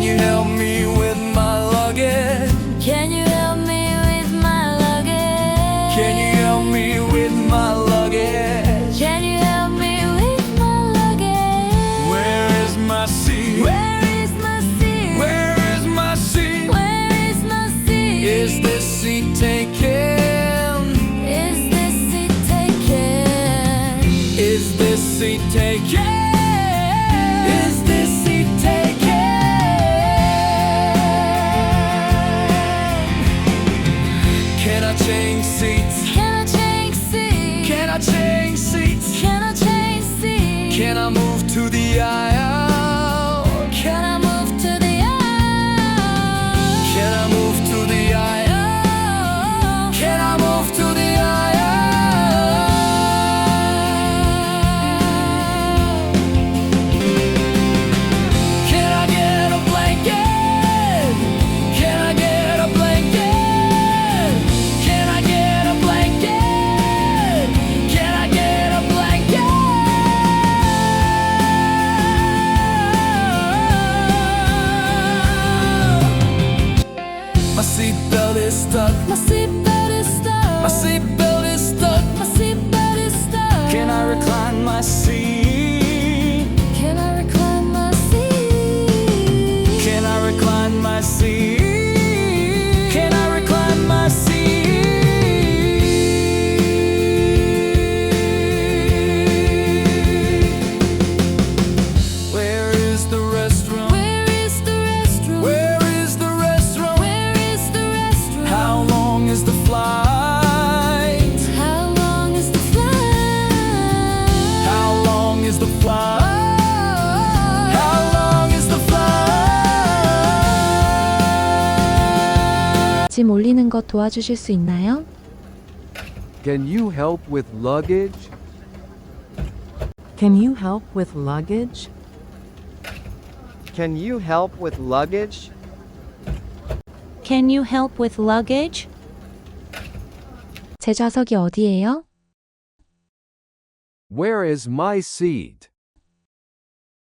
Can you help me with my luggage? Can you help me with my luggage? Can you help me with my luggage? Can you help me with my luggage? Where is my seat? Where is my seat? Where is my seat? Where is my seat? Is this seat taken? Is this seat taken? Is this seat taken? Is this seat taken? Can I change seats? Can I change seats? Can I change seats? Can I change seats? Can I move to the aisle? Can I move to the aisle? Can I move to the aisle? Can I move to the aisle? Can I get a blanket? Can I get a blanket? Can I get a blanket? Can I get a blanket? My seatbelt is stuck. My seatbelt is stuck. My seatbelt is stuck. My seatbelt is stuck. Can I recline my seat? Can I recline my seat? Can I recline my seat? Can I recline my seat? Where is the restroom? Where is the restroom? Where is the restroom? Where is the restroom? How long is the flight? How long is the flight? How long is the flight? How long is the flight? 짐 올리는 것 도와주실 수 있나요? Can you help with luggage? Can you help with luggage? Can you help with luggage? Can you help with luggage? 제 좌석이 어디예요? Where is my seat?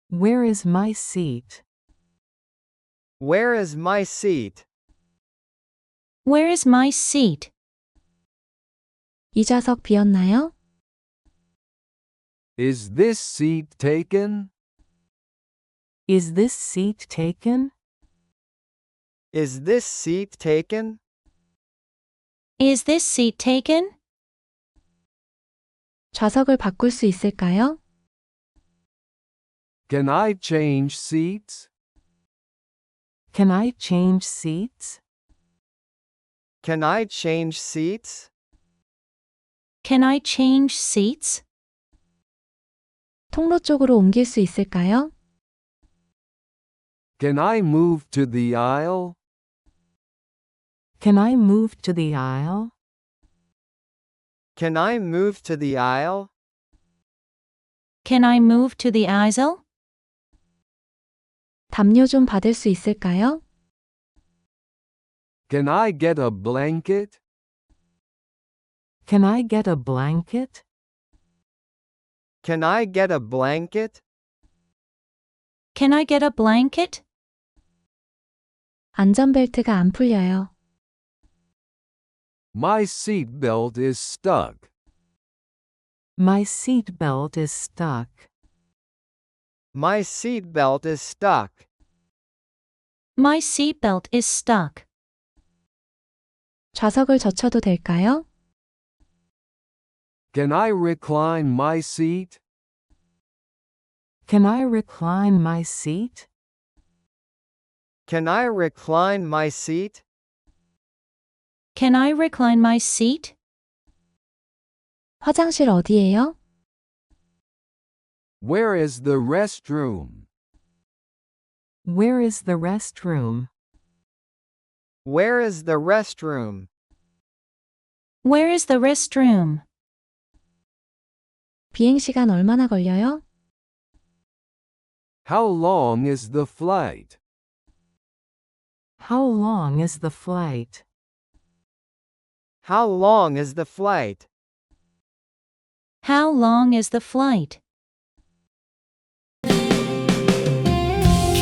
Where is my seat? Where is my seat? Where is my seat? 이 좌석 비었나요? Is this seat taken? Is this seat taken? Is this seat taken? Is this seat taken? 좌석을 바꿀 수 있을까요? Can I change seats? Can I change seats? Can I change seats? Can I change seats? 통로 쪽으로 옮길 수 있을까요? Can I move to the aisle? Can I move to the aisle? Can I move to the aisle? Can I move to the aisle? 담요 좀 받을 수 있을까요? Can I get a blanket? Can I get a blanket? Can I get a blanket? Can I get a blanket? 안전벨트가 안 풀려요. My seat belt is stuck. My seat belt is stuck. My seat belt is stuck. My seatbelt is stuck. 좌석을 젖혀도 될까요? Can I recline my seat? Can I recline my seat? Can I recline my seat? Can I recline my seat? 화장실 어디예요? Where is the restroom? Where is the restroom? Where is the restroom? Where is the restroom? 비행시간 얼마나 걸려요? How long is the flight? How long is the flight? How long is the flight? How long is the flight?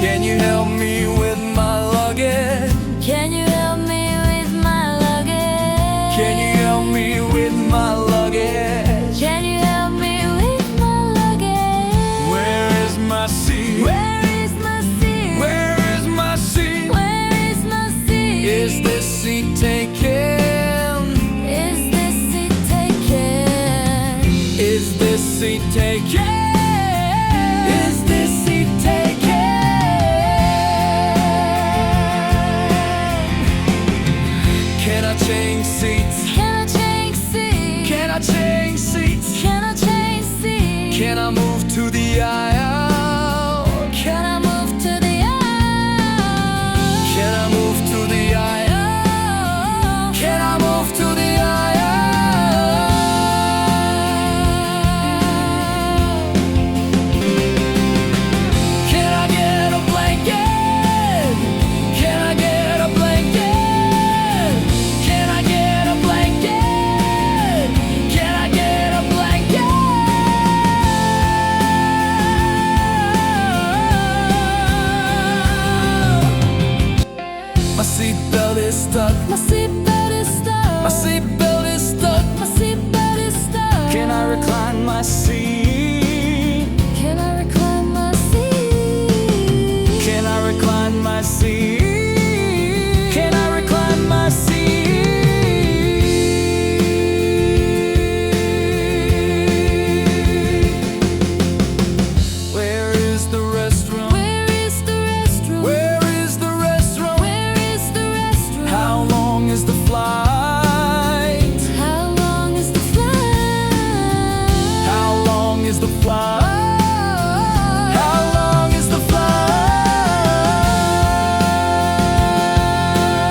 Can you help me with my seatbelt